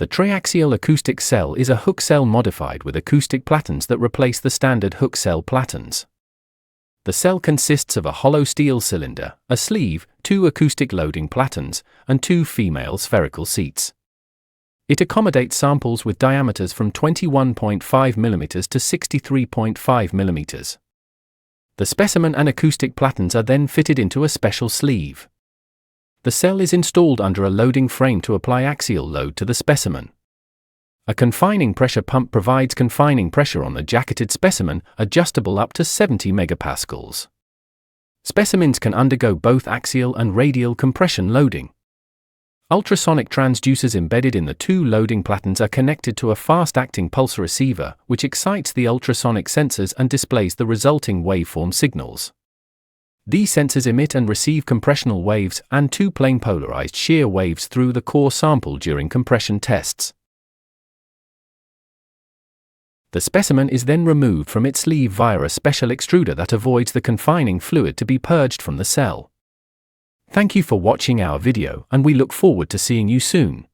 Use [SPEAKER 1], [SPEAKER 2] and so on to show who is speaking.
[SPEAKER 1] The triaxial acoustic cell is a Hoek cell modified with acoustic platens that replace the standard Hoek cell platens. The cell consists of a hollow steel cylinder, a sleeve, 2 acoustic loading platens, and 2 female spherical seats. It accommodates samples with diameters from 21.5 mm to 63.5 mm. The specimen and acoustic platens are then fitted into a special sleeve. The cell is installed under a loading frame to apply axial load to the specimen. A confining pressure pump provides confining pressure on the jacketed specimen, adjustable up to 70 megapascals. Specimens can undergo both axial and radial compression loading. Ultrasonic transducers embedded in the 2 loading platens are connected to a fast-acting pulse receiver, which excites the ultrasonic sensors and displays the resulting waveform signals. These sensors emit and receive compressional waves and 2 plane polarized shear waves through the core sample during compression tests. The specimen is then removed from its sleeve via a special extruder that avoids the confining fluid to be purged from the cell. Thank you for watching our video, and we look forward to seeing you soon.